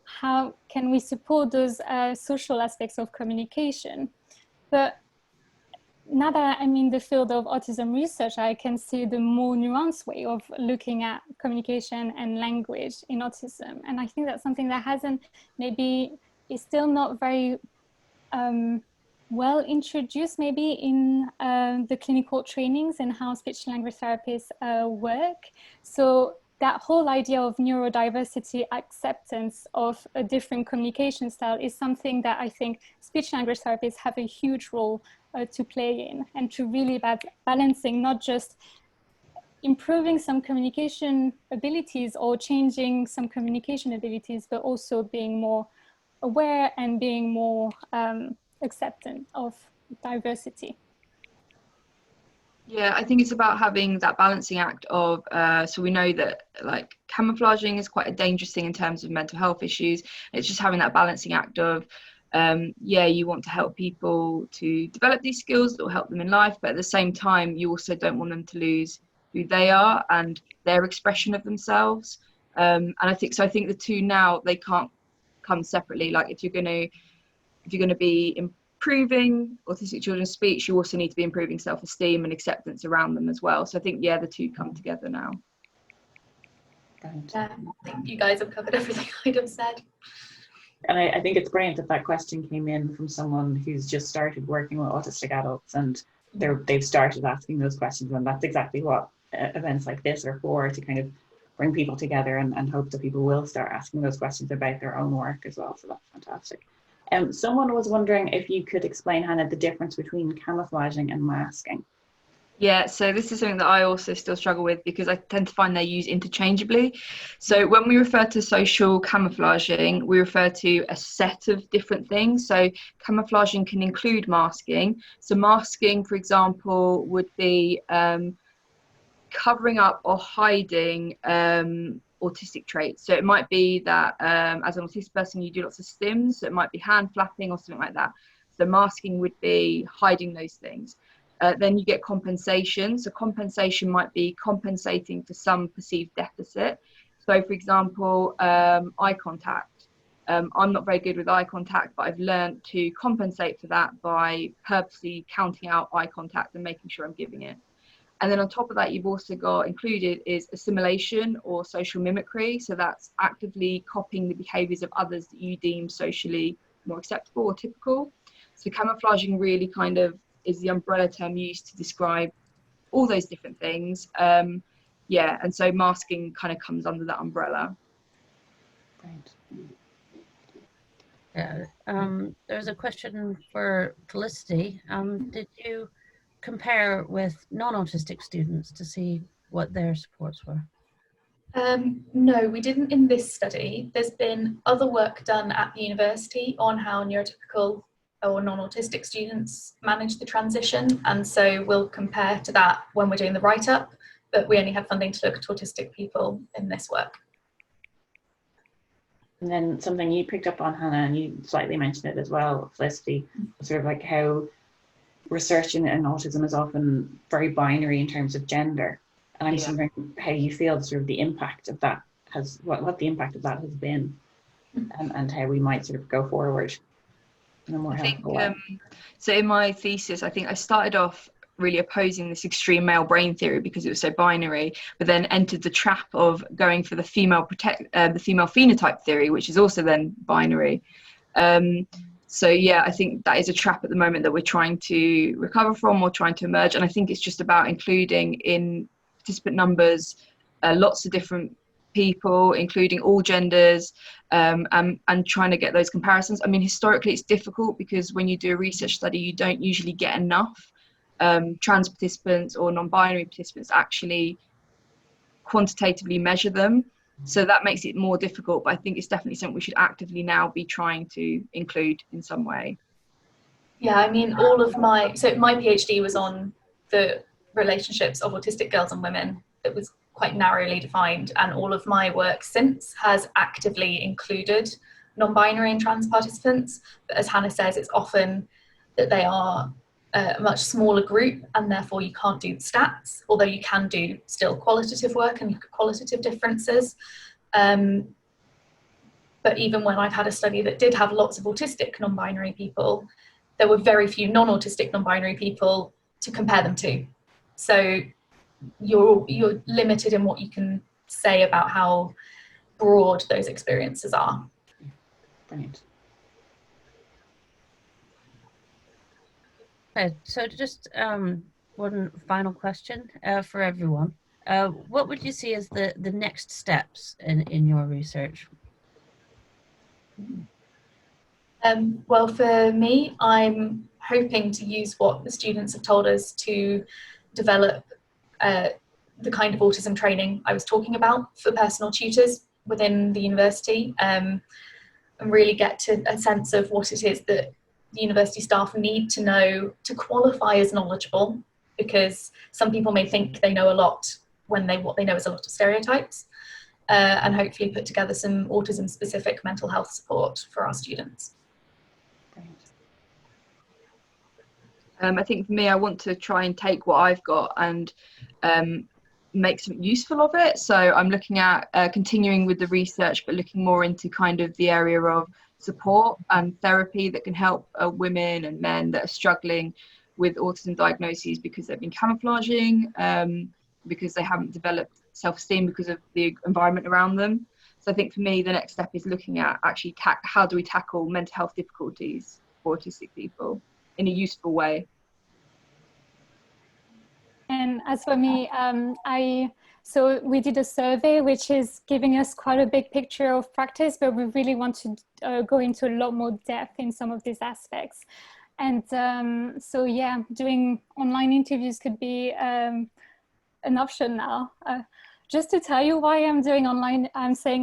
how can we support those social aspects of communication. But now that I'm in the field of autism research, I can see the more nuanced way of looking at communication and language in autism. And I think that's something that is still not very well introduced maybe in the clinical trainings and how speech language therapists work. So that whole idea of neurodiversity, acceptance of a different communication style is something that I think speech language therapists have a huge role to play in, and to really balancing not just improving some communication abilities or changing some communication abilities, but also being more aware and being more acceptant of diversity. Yeah, I think it's about having that balancing act of, so we know that like camouflaging is quite a dangerous thing in terms of mental health issues. It's just having that balancing act of, yeah, you want to help people to develop these skills that will help them in life, but at the same time, you also don't want them to lose who they are and their expression of themselves. And I think the two now, they can't come separately. Like if you're going to be improving autistic children's speech, you also need to be improving self-esteem and acceptance around them as well. So I think, yeah, the two come together now. Yeah, I think you guys have covered everything I'd have said. And I think it's brilliant that that question came in from someone who's just started working with autistic adults, and they've started asking those questions, and that's exactly what events like this are for, to kind of bring people together and hope that people will start asking those questions about their own work as well. So that's fantastic. Someone was wondering if you could explain, Hannah, the difference between camouflaging and masking. Yeah, so this is something that I also still struggle with, because I tend to find they're used interchangeably. So when we refer to social camouflaging, we refer to a set of different things. So camouflaging can include masking. So masking, for example, would be covering up or hiding autistic traits. So it might be that as an autistic person, you do lots of stims. So it might be hand flapping or something like that. So masking would be hiding those things. Then you get compensation. So compensation might be compensating for some perceived deficit. So for example, eye contact. I'm not very good with eye contact, but I've learned to compensate for that by purposely counting out eye contact and making sure I'm giving it. And then on top of that, you've also got included is assimilation or social mimicry. So that's actively copying the behaviors of others that you deem socially more acceptable or typical. So camouflaging really kind of is the umbrella term used to describe all those different things. Yeah, and so masking kind of comes under that umbrella. Right. Yeah. There's a question for Felicity. Did you compare with non-autistic students to see what their supports were? No, we didn't in this study. There's been other work done at the university on how neurotypical or non-autistic students manage the transition, and so we'll compare to that when we're doing the write-up, but we only had funding to look at autistic people in this work. And then something you picked up on, Hannah, and you slightly mentioned it as well, Felicity, sort of like how research in autism is often very binary in terms of gender. And I'm just wondering how you feel sort of the impact of that has, what the impact of that has been, and how we might sort of go forward in a more helpful way. So in my thesis, I think I started off really opposing this extreme male brain theory because it was so binary, but then entered the trap of going for the female phenotype theory, which is also then binary. So yeah, I think that is a trap at the moment that we're trying to recover from or trying to emerge. And I think it's just about including in participant numbers lots of different people, including all genders, and trying to get those comparisons. I mean, historically it's difficult because when you do a research study, you don't usually get enough trans participants or non-binary participants actually quantitatively measure them. So that makes it more difficult, but I think it's definitely something we should actively now be trying to include in some way. Yeah, I mean, all of my PhD was on the relationships of autistic girls and women. It was quite narrowly defined, and all of my work since has actively included non-binary and trans participants. But as Hannah says, it's often that they are a much smaller group, and therefore you can't do stats, although you can do still qualitative work and look at qualitative differences. But even when I've had a study that did have lots of autistic non-binary people, there were very few non-autistic non-binary people to compare them to. So you're limited in what you can say about how broad those experiences are. Brilliant. Okay, so just one final question for everyone. What would you see as the next steps in your research? Well, for me, I'm hoping to use what the students have told us to develop the kind of autism training I was talking about for personal tutors within the university, and really get to a sense of what it is that the university staff need to know to qualify as knowledgeable, because some people may think they know a lot when what they know is a lot of stereotypes, and hopefully put together some autism specific mental health support for our students. I think for me, I want to try and take what I've got and make something useful of it. So I'm looking at continuing with the research, but looking more into kind of the area of support and therapy that can help women and men that are struggling with autism diagnoses because they've been camouflaging, because they haven't developed self-esteem because of the environment around them. So I think for me, the next step is looking at actually how do we tackle mental health difficulties for autistic people in a useful way. And as for me, so we did a survey which is giving us quite a big picture of practice, but we really want to go into a lot more depth in some of these aspects. And so yeah, doing online interviews could be an option now. Just to tell you why I'm saying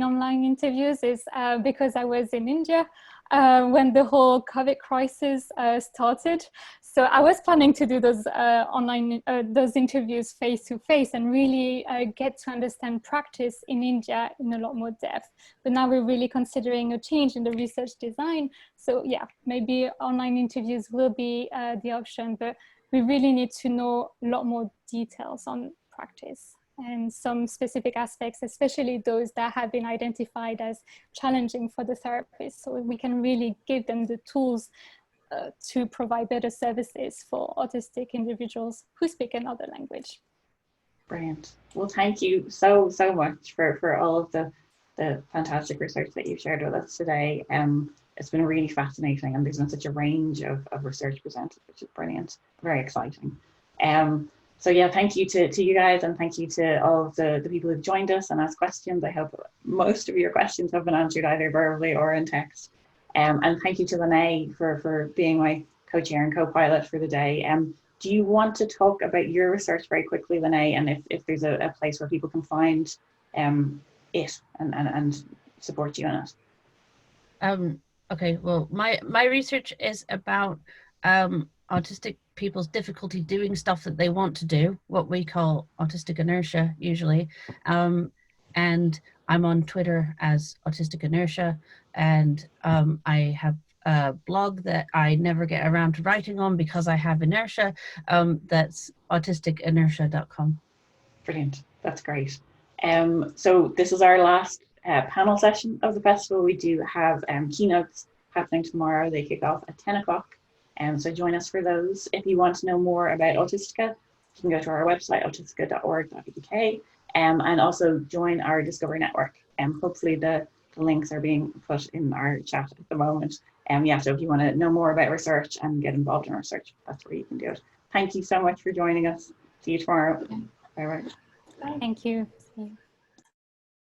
online interviews is because I was in India when the whole COVID crisis started. So I was planning to do those those interviews face to face and really get to understand practice in India in a lot more depth. But now we're really considering a change in the research design. So yeah, maybe online interviews will be the option, but we really need to know a lot more details on practice and some specific aspects, especially those that have been identified as challenging for the therapist, so we can really give them the tools to provide better services for autistic individuals who speak another language. Brilliant. Well, thank you so much for all of the fantastic research that you've shared with us today. It's been really fascinating, and there's been such a range of research presented, which is brilliant, very exciting. So yeah, thank you to you guys, and thank you to all of the people who've joined us and asked questions. I hope most of your questions have been answered either verbally or in text. And thank you to Mélanie for being my co-chair and co-pilot for the day. Do you want to talk about your research very quickly, Mélanie, and if there's a place where people can find it and support you in it? Okay, well, my research is about autistic people's difficulty doing stuff that they want to do, what we call autistic inertia usually. And I'm on Twitter as Autistic Inertia, and I have a blog that I never get around to writing on because I have inertia. That's autisticinertia.com. Brilliant, that's great. So this is our last panel session of the festival. We do have keynotes happening tomorrow. They kick off at 10 o'clock. So join us for those. If you want to know more about Autistica, you can go to our website, autistica.org.uk, and also join our Discovery Network. Hopefully the links are being put in our chat at the moment. Yeah, so if you want to know more about research and get involved in research, that's where you can do it. Thank you so much for joining us. See you tomorrow. Bye-bye. Thank you. See you.